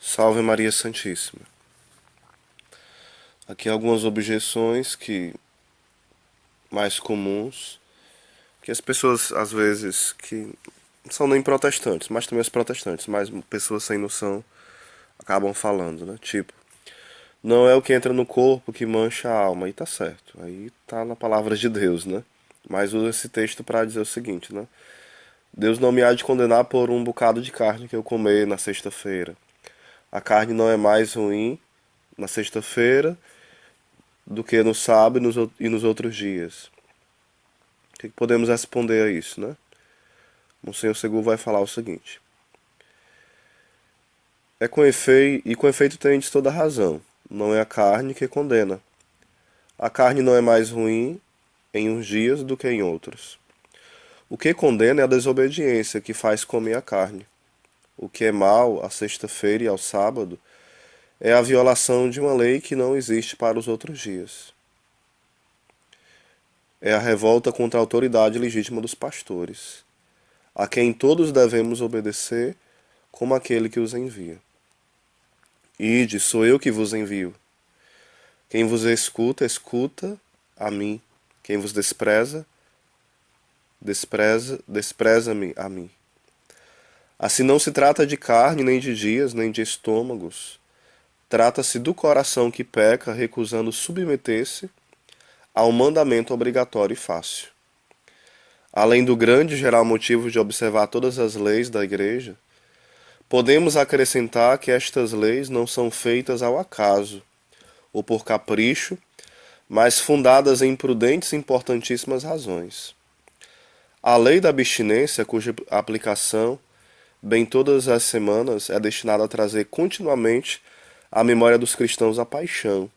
Salve Maria Santíssima. Aqui algumas objeções que mais comuns que as pessoas às vezes que não são nem protestantes, mas também os protestantes, mas pessoas sem noção acabam falando, né? Tipo, não é o que entra no corpo que mancha a alma, e tá certo. Aí tá na palavra de Deus, né? Mas usa esse texto para dizer o seguinte, né? Deus não me há de condenar por um bocado de carne que eu comer na sexta-feira. A carne não é mais ruim na sexta-feira do que no sábado e nos outros dias. O que podemos responder a isso, né? Monsenhor Segul vai falar o seguinte: com efeito tendes toda a razão. Não é a carne que condena. A carne não é mais ruim em uns dias do que em outros. O que condena é a desobediência que faz comer a carne. O que é mal à sexta-feira e ao sábado é a violação de uma lei que não existe para os outros dias. É a revolta contra a autoridade legítima dos pastores, a quem todos devemos obedecer como aquele que os envia. Ide, sou eu que vos envio. Quem vos escuta, escuta a mim. Quem vos despreza-me a mim. Assim não se trata de carne, nem de dias, nem de estômagos. Trata-se do coração que peca, recusando submeter-se ao mandamento obrigatório e fácil. Além do grande e geral motivo de observar todas as leis da Igreja, podemos acrescentar que estas leis não são feitas ao acaso ou por capricho, mas fundadas em prudentes e importantíssimas razões. A lei da abstinência, cuja aplicação, bem todas as semanas, é destinada a trazer continuamente à memória dos cristãos a paixão,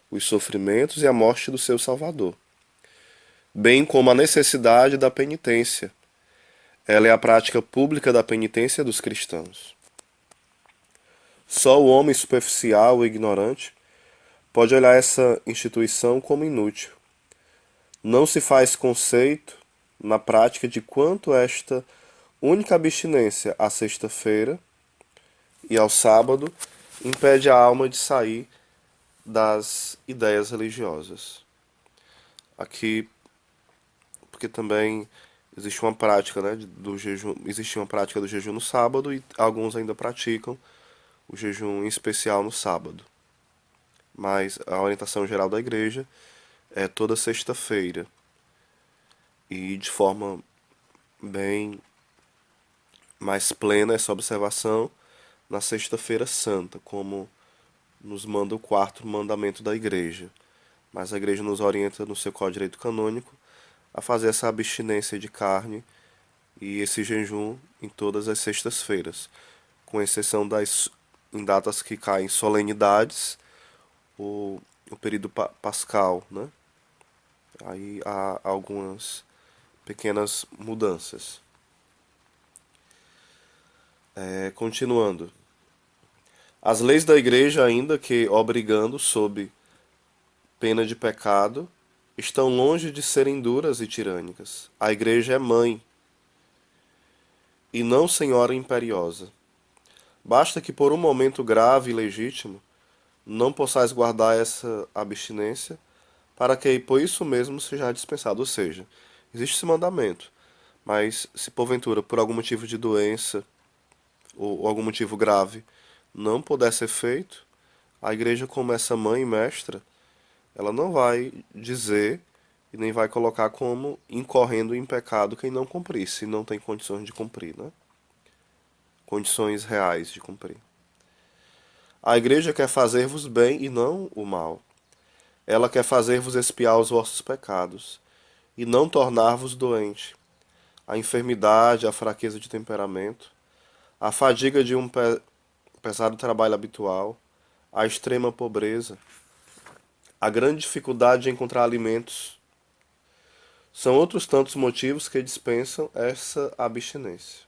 os sofrimentos e a morte do seu Salvador, bem como a necessidade da penitência. Ela é a prática pública da penitência dos cristãos. Só o homem superficial e ignorante pode olhar essa instituição como inútil. Não se faz conceito, na prática, de quanto esta única abstinência à sexta-feira e ao sábado impede a alma de sair das ideias religiosas. Aqui, porque também existe uma prática, né, do jejum, existe uma prática do jejum no sábado e alguns ainda praticam o jejum em especial no sábado. Mas a orientação geral da igreja é toda sexta-feira e de forma bem mais plena essa observação na sexta-feira santa, como nos manda o quarto mandamento da igreja. Mas a igreja nos orienta no seu Código de Direito Canônico a fazer essa abstinência de carne e esse jejum em todas as sextas-feiras, com exceção das em datas que caem solenidades, o período pascal, né? Aí há algumas pequenas mudanças. Continuando. As leis da igreja, ainda que obrigando sob pena de pecado, estão longe de serem duras e tirânicas. A igreja é mãe e não senhora imperiosa. Basta que por um momento grave e legítimo não possais guardar essa abstinência, para que por isso mesmo seja dispensado. Ou seja, existe esse mandamento, mas se porventura por algum motivo de doença ou algum motivo grave não puder ser feito, a igreja, como essa mãe e mestra, ela não vai dizer e nem vai colocar como incorrendo em pecado quem não cumprir, se não tem condições de cumprir, né? Condições reais de cumprir. A igreja quer fazer-vos bem e não o mal. Ela quer fazer-vos expiar os vossos pecados e não tornar-vos doente. A enfermidade, a fraqueza de temperamento, a fadiga de um pesado trabalho habitual, a extrema pobreza, a grande dificuldade de encontrar alimentos, são outros tantos motivos que dispensam essa abstinência.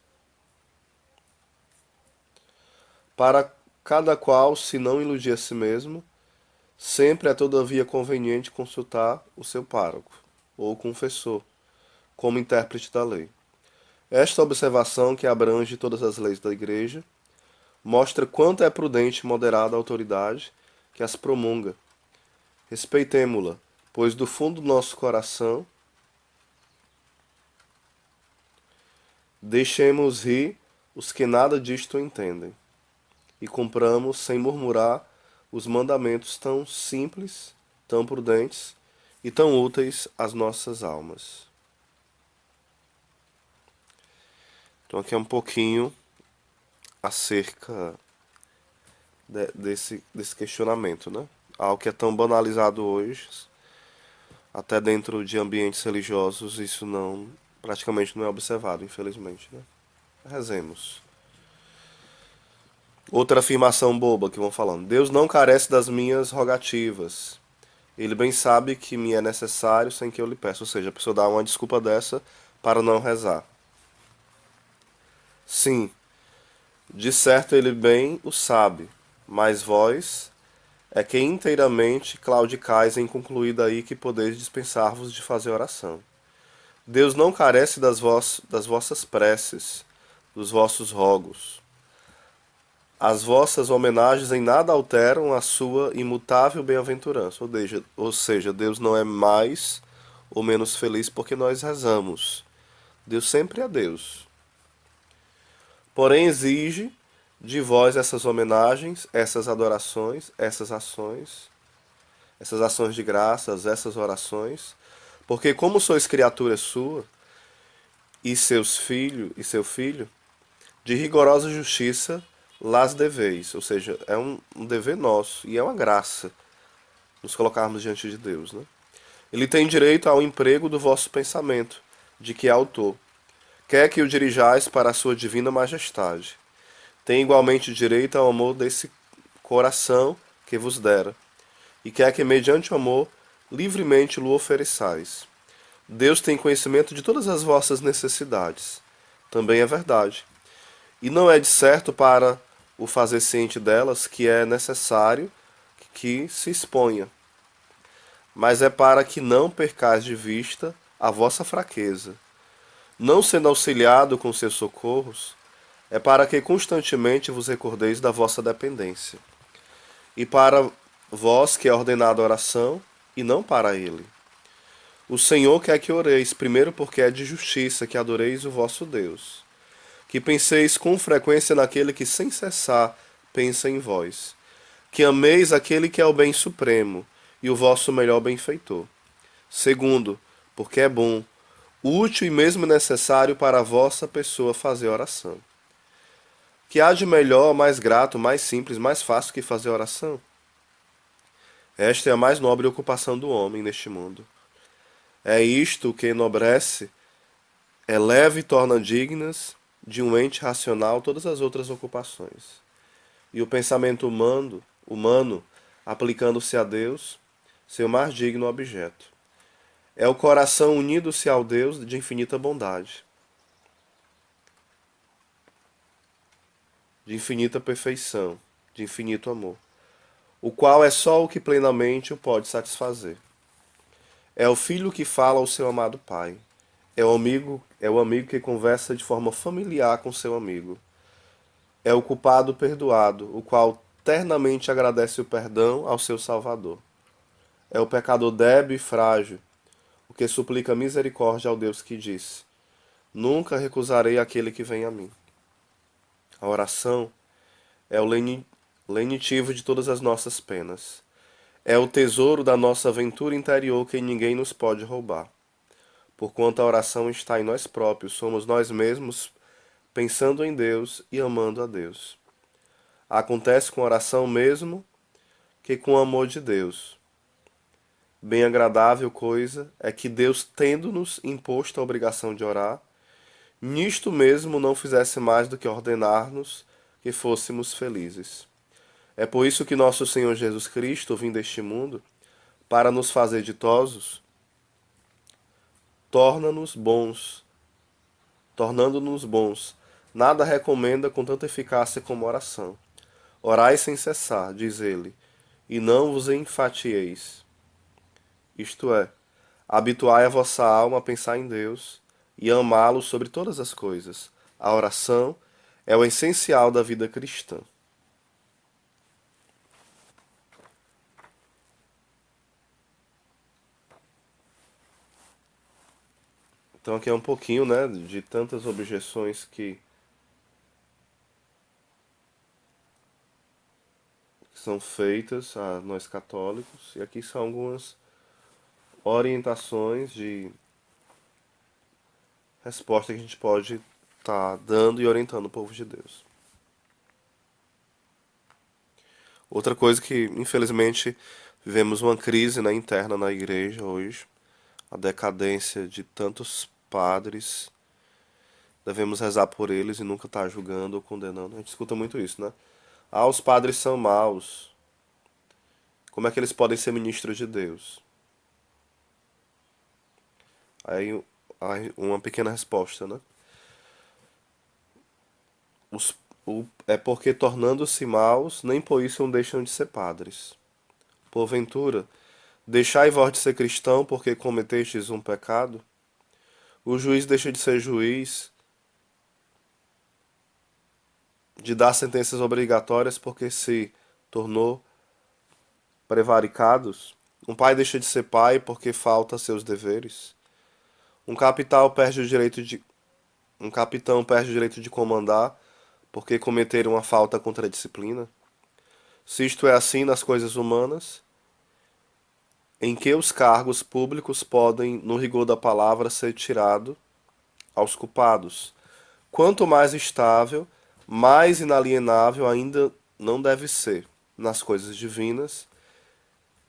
Para cada qual, se não iludir a si mesmo, sempre é todavia conveniente consultar o seu pároco, ou confessor, como intérprete da lei. Esta observação, que abrange todas as leis da Igreja, mostra quanto é prudente e moderada a autoridade que as promulga. Respeitemo-la, pois do fundo do nosso coração deixemos rir os que nada disto entendem, e cumpramos sem murmurar os mandamentos tão simples, tão prudentes e tão úteis às nossas almas. Então aqui é um pouquinho acerca desse questionamento, né? Algo que é tão banalizado hoje, até dentro de ambientes religiosos, isso não praticamente não é observado, infelizmente, né? Rezemos. Outra afirmação boba que vão falando. Deus não carece das minhas rogativas. Ele bem sabe que me é necessário sem que eu lhe peça. Ou seja, a pessoa dá uma desculpa dessa para não rezar. Sim, de certo ele bem o sabe, mas vós é que inteiramente claudicais em concluir daí que podeis dispensar-vos de fazer oração. Deus não carece das vossas preces, dos vossos rogos. As vossas homenagens em nada alteram a sua imutável bem-aventurança. Ou seja, Deus não é mais ou menos feliz porque nós rezamos. Deus sempre é Deus. Porém, exige de vós essas homenagens, essas adorações, essas ações de graças, essas orações, porque como sois criatura sua e seu filho, de rigorosa justiça las deveis, ou seja, é um dever nosso e é uma graça nos colocarmos diante de Deus, né? Ele tem direito ao emprego do vosso pensamento, de que é autor. Quer que o dirijais para a sua divina majestade. Tem igualmente direito ao amor desse coração que vos dera, e quer que, mediante o amor, livremente lo ofereçais. Deus tem conhecimento de todas as vossas necessidades. Também é verdade. E não é de certo para o fazer ciente delas que é necessário que se exponha, mas é para que não percais de vista a vossa fraqueza. Não sendo auxiliado com seus socorros, é para que constantemente vos recordeis da vossa dependência. E para vós que é ordenada a oração, e não para ele. O Senhor quer que oreis, primeiro porque é de justiça que adoreis o vosso Deus. Que penseis com frequência naquele que sem cessar pensa em vós. Que ameis aquele que é o bem supremo e o vosso melhor benfeitor. Segundo, porque é bom, útil e mesmo necessário para a vossa pessoa fazer oração. Que há de melhor, mais grato, mais simples, mais fácil que fazer oração? Esta é a mais nobre ocupação do homem neste mundo. É isto que enobrece, eleva e torna dignas de um ente racional todas as outras ocupações. E o pensamento humano aplicando-se a Deus, seu mais digno objeto. É o coração unido-se ao Deus de infinita bondade, de infinita perfeição, de infinito amor, o qual é só o que plenamente o pode satisfazer. É o filho que fala ao seu amado pai. É o amigo que conversa de forma familiar com seu amigo. É o culpado perdoado, o qual ternamente agradece o perdão ao seu Salvador. É o pecador débil e frágil, o que suplica misericórdia ao Deus que disse: Nunca recusarei aquele que vem a mim. A oração é o lenitivo de todas as nossas penas. É o tesouro da nossa aventura interior que ninguém nos pode roubar. Porquanto a oração está em nós próprios, somos nós mesmos pensando em Deus e amando a Deus. Acontece com a oração mesmo que com o amor de Deus. Bem agradável coisa é que Deus, tendo-nos imposto a obrigação de orar, nisto mesmo não fizesse mais do que ordenar-nos que fôssemos felizes. É por isso que nosso Senhor Jesus Cristo, vindo a este mundo, para nos fazer ditosos, torna-nos bons, tornando-nos bons. Nada recomenda com tanta eficácia como oração. Orai sem cessar, diz ele, e não vos enfatieis. Isto é, habituai a vossa alma a pensar em Deus e a amá-lo sobre todas as coisas. A oração é o essencial da vida cristã. Então aqui é um pouquinho, né, de tantas objeções que são feitas a nós católicos, e aqui são algumas orientações de resposta que a gente pode estar dando e orientando o povo de Deus. Outra coisa que, infelizmente, vivemos uma crise, né, interna na igreja hoje, a decadência de tantos padres. Devemos rezar por eles e nunca estar julgando ou condenando. A gente escuta muito isso, né? Ah, os padres são maus. Como é que eles podem ser ministros de Deus? Aí uma pequena resposta, né? Os, é porque tornando-se maus, nem por isso não deixam de ser padres. Porventura, deixai vós de ser cristão porque cometestes um pecado? O juiz deixa de ser juiz, de dar sentenças obrigatórias porque se tornou prevaricados? Um pai deixa de ser pai porque falta a seus deveres? Um capital perde o direito de um capitão perde o direito de comandar porque cometer uma falta contra a disciplina? Se isto é assim nas coisas humanas, em que os cargos públicos podem, no rigor da palavra, ser tirado aos culpados? Quanto mais estável, mais inalienável ainda não deve ser, nas coisas divinas,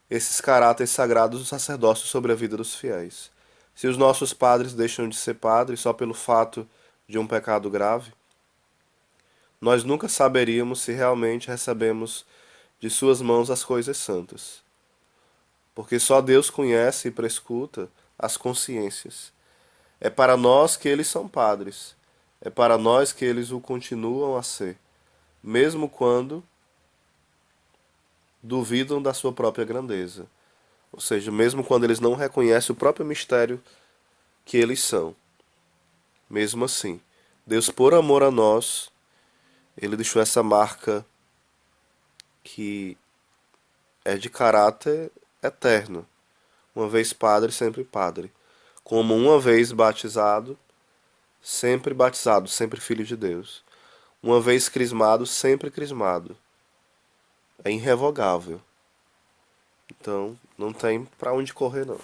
esses caráteres sagrados do sacerdócio sobre a vida dos fiéis. Se os nossos padres deixam de ser padres só pelo fato de um pecado grave, nós nunca saberíamos se realmente recebemos de suas mãos as coisas santas, porque só Deus conhece e prescuta as consciências. É para nós que eles são padres, é para nós que eles o continuam a ser, mesmo quando duvidam da sua própria grandeza, ou seja, mesmo quando eles não reconhecem o próprio mistério que eles são. Mesmo assim, Deus, por amor a nós, ele deixou essa marca que é de caráter eterno. Uma vez padre, sempre padre. Como uma vez batizado, sempre filho de Deus. Uma vez crismado, sempre crismado. É irrevogável. Então, não tem para onde correr, não.